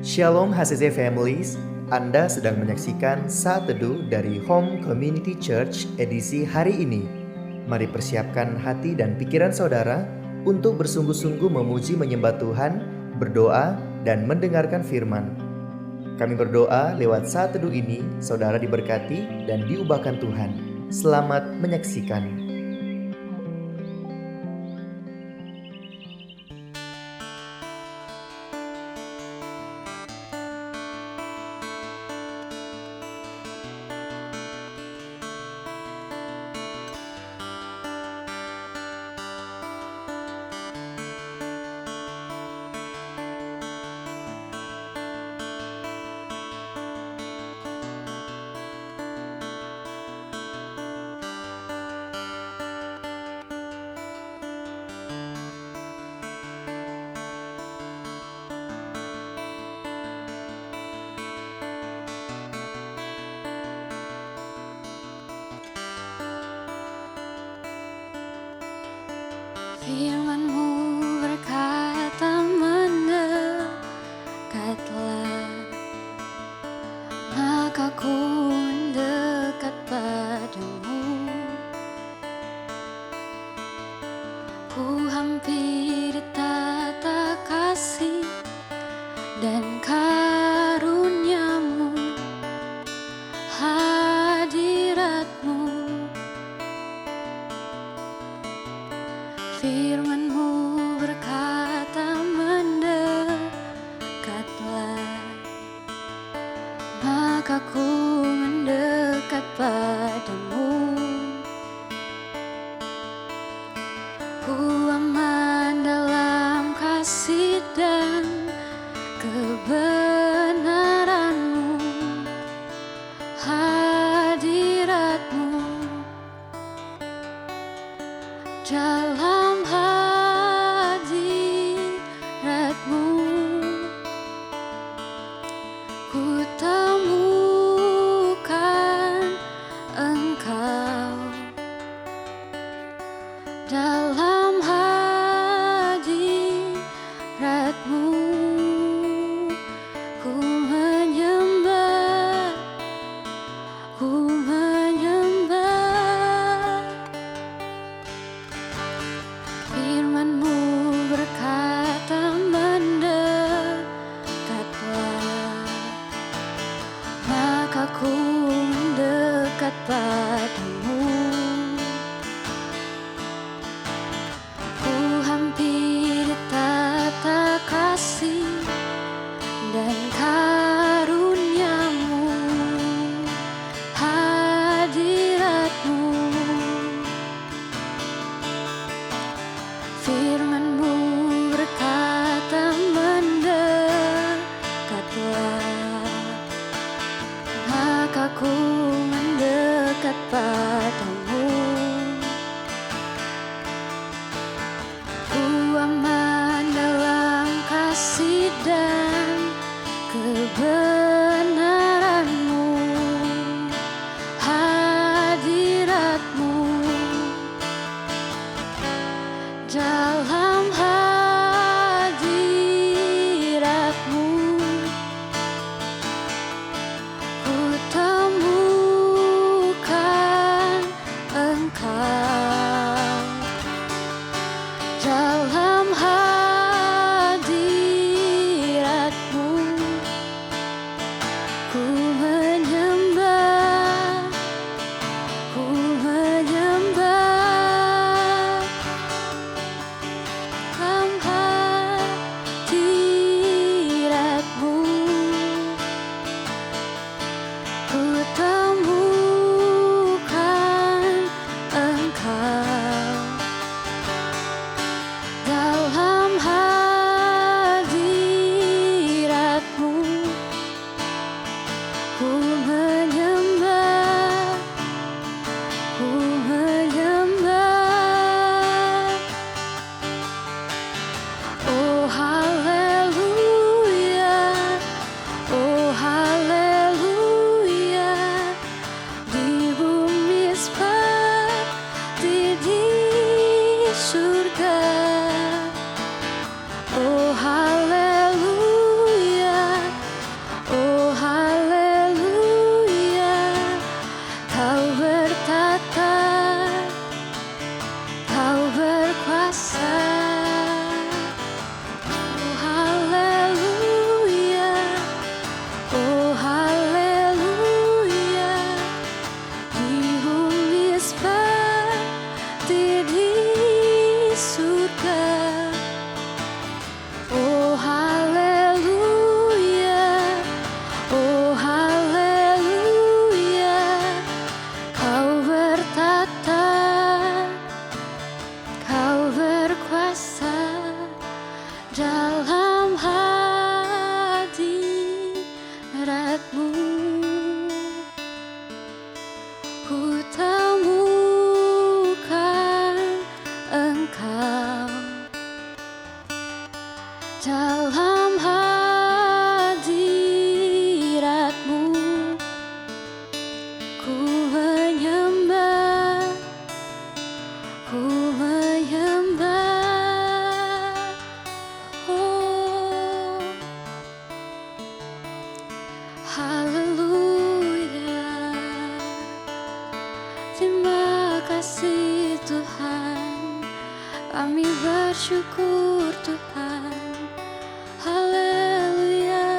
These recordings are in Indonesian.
Shalom HCC Families, Anda sedang menyaksikan Saat Teduh dari Home Community Church edisi hari ini. Mari persiapkan hati dan pikiran saudara untuk bersungguh-sungguh memuji menyembah Tuhan, berdoa, dan mendengarkan firman. Kami berdoa lewat Saat Teduh ini, saudara diberkati dan diubahkan Tuhan. Selamat menyaksikan. Firman-Mu berkata mendekatlah, maka ku mendekat padamu. Ku hampiri tata kasih dan karunia-Mu, hadirat-Mu. Firman-Mu berkata mendekatlah, maka ku mendekat padamu. Ku aman dalam kasih dan kebenaran-Mu, hadirat-Mu. Dalam hadirat-Mu ku temukan Engkau. Dalam hadirat-Mu ku menyembah, ku menyembah. Firman-Mu berkata mendekatlah, maka ku mendekat padamu. Ku hampiri tata kasih dan karunia-Mu, hadirat-Mu. Firman-Mu berkata mendekatlah, maka ku mendekat padamu. Ku aman dalam kasih dan kebenaran-Mu, hadirat-Mu. Dalam hadirat-Mu ku temukan Engkau. Dalam hadirat-Mu ku menyembah, ku menyembah. dalam hadirat-Mu ku menyembah, ku menyembah. Oh, haleluya. Terima kasih Tuhan, kami bersyukur Tuhan. Haleluya,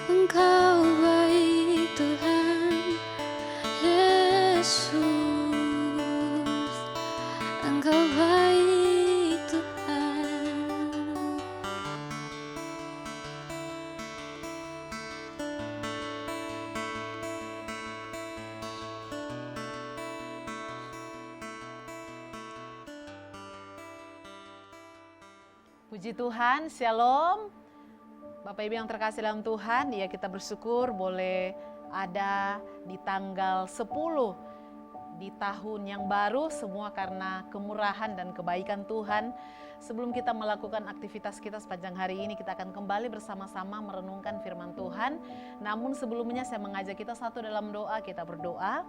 Engkau baik Tuhan. Yesus, Engkau baik Tuhan. Puji Tuhan, Shalom. Bapak Ibu yang terkasih dalam Tuhan, ya kita bersyukur boleh ada di tanggal 10 di tahun yang baru, semua karena kemurahan dan kebaikan Tuhan. Sebelum kita melakukan aktivitas kita sepanjang hari ini, kita akan kembali bersama-sama merenungkan firman Tuhan. Namun sebelumnya saya mengajak kita satu dalam doa, kita berdoa.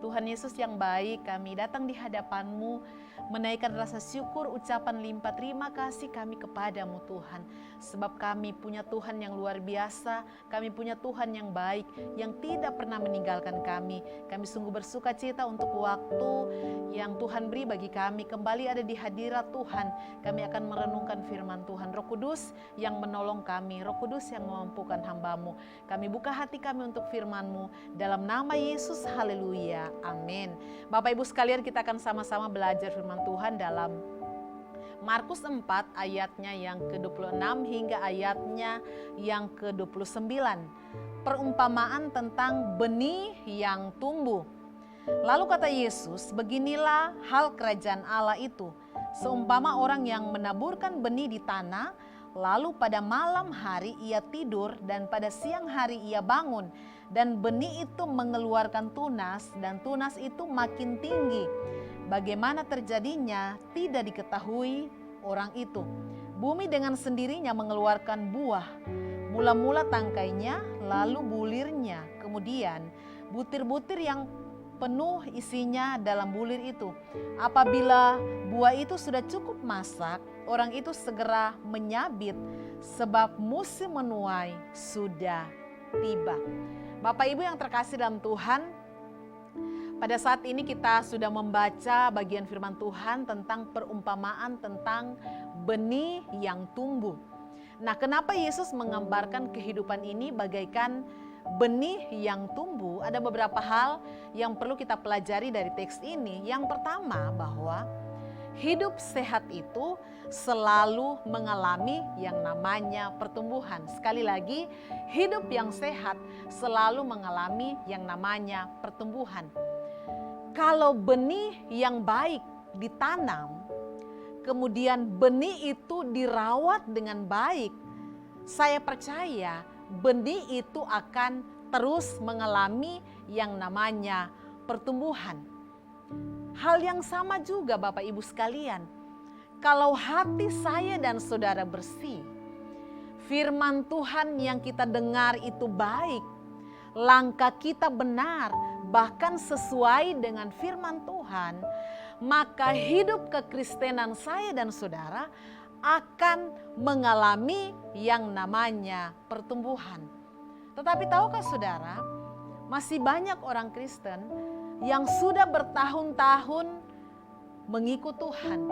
Tuhan Yesus yang baik, kami datang di hadapan-Mu, menaikkan rasa syukur, ucapan limpah terima kasih kami kepadamu Tuhan. Sebab kami punya Tuhan yang luar biasa, kami punya Tuhan yang baik, yang tidak pernah meninggalkan kami. Kami sungguh bersuka cita untuk waktu yang Tuhan beri bagi kami, kembali ada di hadirat Tuhan. Kami akan merenungkan firman Tuhan. Roh Kudus yang menolong kami, Roh Kudus yang memampukan hamba-Mu. Kami buka hati kami untuk firman-Mu, dalam nama Yesus, haleluya. Amin. Bapak Ibu sekalian, kita akan sama-sama belajar firman Tuhan dalam Markus 4 ayatnya yang ke-26 hingga ayatnya yang ke-29. Perumpamaan tentang benih yang tumbuh. Lalu kata Yesus, beginilah hal kerajaan Allah itu. Seumpama orang yang menaburkan benih di tanah, lalu pada malam hari ia tidur dan pada siang hari ia bangun. Dan benih itu mengeluarkan tunas dan tunas itu makin tinggi. Bagaimana terjadinya tidak diketahui orang itu. Bumi dengan sendirinya mengeluarkan buah. Mula-mula tangkainya, lalu bulirnya. Kemudian butir-butir yang penuh isinya dalam bulir itu. Apabila buah itu sudah cukup masak, orang itu segera menyabit sebab musim menuai sudah tiba. Bapak Ibu yang terkasih dalam Tuhan, pada saat ini kita sudah membaca bagian firman Tuhan tentang perumpamaan tentang benih yang tumbuh. Nah, kenapa Yesus menggambarkan kehidupan ini bagaikan benih yang tumbuh? Ada beberapa hal yang perlu kita pelajari dari teks ini. Yang pertama, bahwa hidup sehat itu selalu mengalami yang namanya pertumbuhan. Sekali lagi, hidup yang sehat selalu mengalami yang namanya pertumbuhan. Kalau benih yang baik ditanam, kemudian benih itu dirawat dengan baik, saya percaya benih itu akan terus mengalami yang namanya pertumbuhan. Hal yang sama juga Bapak Ibu sekalian, kalau hati saya dan saudara bersih, firman Tuhan yang kita dengar itu baik, langkah kita benar, bahkan sesuai dengan firman Tuhan, maka hidup kekristenan saya dan saudara akan mengalami yang namanya pertumbuhan. Tetapi tahukah saudara, masih banyak orang Kristen yang sudah bertahun-tahun mengikut Tuhan,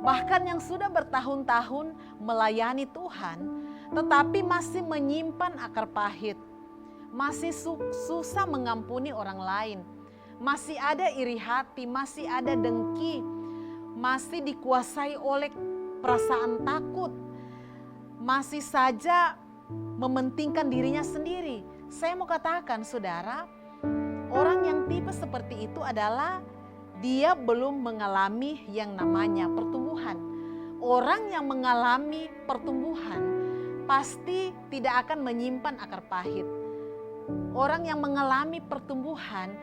bahkan yang sudah bertahun-tahun melayani Tuhan, tetapi masih menyimpan akar pahit, masih susah mengampuni orang lain, masih ada iri hati, masih ada dengki, masih dikuasai oleh perasaan takut, masih saja mementingkan dirinya sendiri. Saya mau katakan saudara, orang yang tipe seperti itu adalah dia belum mengalami yang namanya pertumbuhan. Orang yang mengalami pertumbuhan pasti tidak akan menyimpan akar pahit. Orang yang mengalami pertumbuhan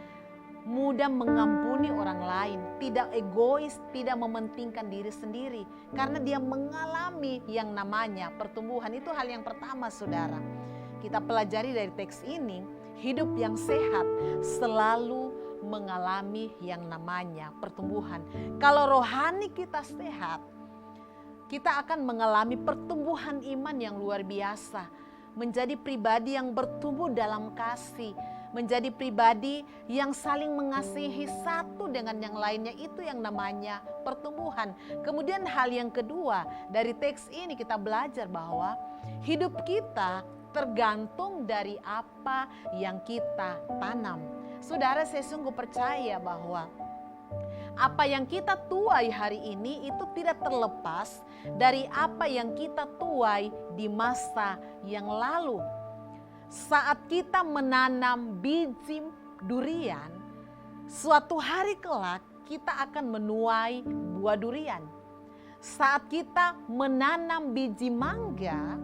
mudah mengampuni orang lain, tidak egois, tidak mementingkan diri sendiri. Karena dia mengalami yang namanya pertumbuhan. Itu hal yang pertama, saudara. Kita pelajari dari teks ini, hidup yang sehat selalu mengalami yang namanya pertumbuhan. Kalau rohani kita sehat, kita akan mengalami pertumbuhan iman yang luar biasa. Menjadi pribadi yang bertumbuh dalam kasih. Menjadi pribadi yang saling mengasihi satu dengan yang lainnya. Itu yang namanya pertumbuhan. Kemudian hal yang kedua, dari teks ini kita belajar bahwa hidup kita tergantung dari apa yang kita tanam. Saudara, saya sungguh percaya bahwa apa yang kita tuai hari ini itu tidak terlepas dari apa yang kita tuai di masa yang lalu. Saat kita menanam biji durian, suatu hari kelak kita akan menuai buah durian. Saat kita menanam biji mangga,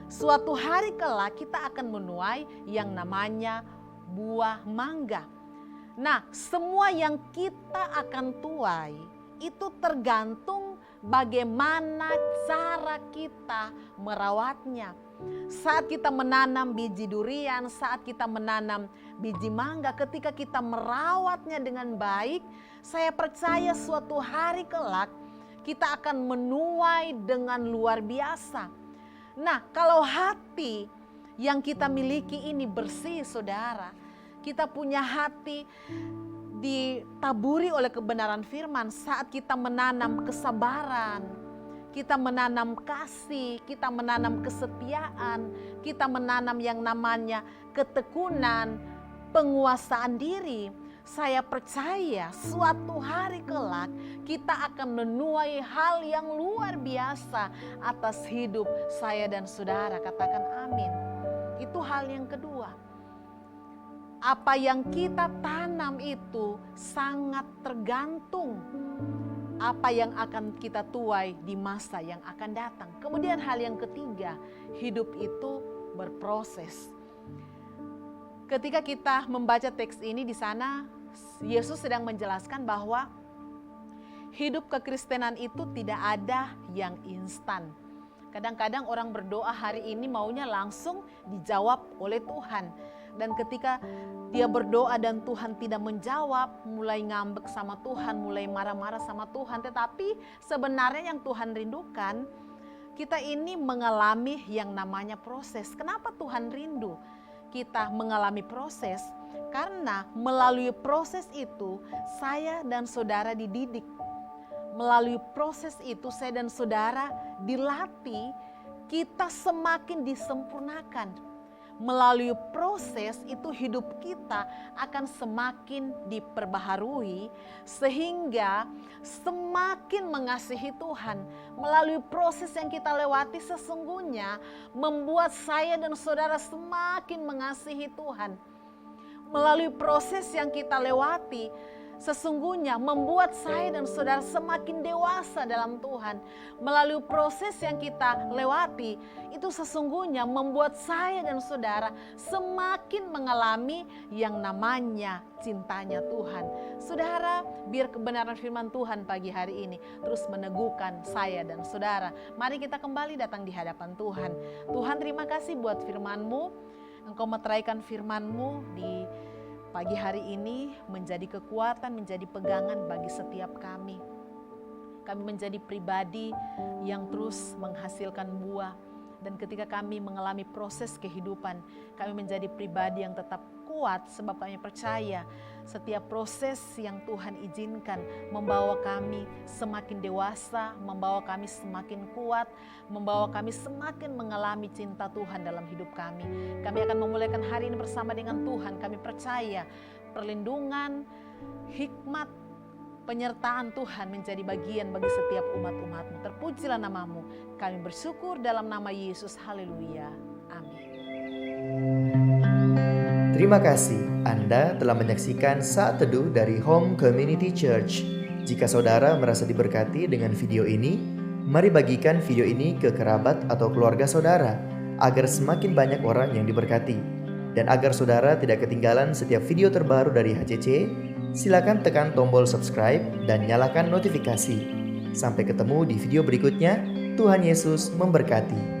suatu hari kelak kita akan menuai yang namanya buah mangga. Nah, semua yang kita akan tuai itu tergantung bagaimana cara kita merawatnya. Saat kita menanam biji durian, saat kita menanam biji mangga, ketika kita merawatnya dengan baik, saya percaya suatu hari kelak kita akan menuai dengan luar biasa. Nah, kalau hati yang kita miliki ini bersih, saudara, kita punya hati ditaburi oleh kebenaran firman, saat kita menanam kesabaran, kita menanam kasih, kita menanam kesetiaan, kita menanam yang namanya ketekunan, penguasaan diri. Saya percaya suatu hari kelak kita akan menuai hal yang luar biasa atas hidup saya dan saudara. Katakan amin. Itu hal yang kedua. Apa yang kita tanam itu sangat tergantung apa yang akan kita tuai di masa yang akan datang. Kemudian hal yang ketiga, hidup itu berproses. Ketika kita membaca teks ini, di sana Yesus sedang menjelaskan bahwa hidup kekristenan itu tidak ada yang instan. Kadang-kadang orang berdoa hari ini maunya langsung dijawab oleh Tuhan. Dan ketika dia berdoa dan Tuhan tidak menjawab, mulai ngambek sama Tuhan, mulai marah-marah sama Tuhan. Tetapi sebenarnya yang Tuhan rindukan, kita ini mengalami yang namanya proses. Kenapa Tuhan rindu kita mengalami proses? Karena melalui proses itu saya dan saudara dididik. Melalui proses itu saya dan saudara dilatih, kita semakin disempurnakan. Melalui proses itu hidup kita akan semakin diperbaharui sehingga semakin mengasihi Tuhan. Melalui proses yang kita lewati sesungguhnya membuat saya dan saudara semakin mengasihi Tuhan. Melalui proses yang kita lewati sesungguhnya membuat saya dan saudara semakin dewasa dalam Tuhan. Melalui proses yang kita lewati itu sesungguhnya membuat saya dan saudara semakin mengalami yang namanya cintanya Tuhan. Saudara, biar kebenaran firman Tuhan pagi hari ini terus meneguhkan saya dan saudara. Mari kita kembali datang di hadapan Tuhan. Tuhan, terima kasih buat firman-Mu. Engkau meteraikan firman-Mu di pagi hari ini menjadi kekuatan, menjadi pegangan bagi setiap kami. Kami menjadi pribadi yang terus menghasilkan buah. Dan ketika kami mengalami proses kehidupan, kami menjadi pribadi yang tetap kuat sebab kami percaya setiap proses yang Tuhan izinkan membawa kami semakin dewasa, membawa kami semakin kuat, membawa kami semakin mengalami cinta Tuhan dalam hidup kami. Kami akan memulaikan hari ini bersama dengan Tuhan. Kami percaya perlindungan, hikmat, penyertaan Tuhan menjadi bagian bagi setiap umat-umat-Mu. Terpujilah nama-Mu. Kami bersyukur dalam nama Yesus. Haleluya. Amin. Terima kasih Anda telah menyaksikan Saat Teduh dari Home Community Church. Jika saudara merasa diberkati dengan video ini, mari bagikan video ini ke kerabat atau keluarga saudara, agar semakin banyak orang yang diberkati. Dan agar saudara tidak ketinggalan setiap video terbaru dari HCC, silakan tekan tombol subscribe dan nyalakan notifikasi. Sampai ketemu di video berikutnya. Tuhan Yesus memberkati.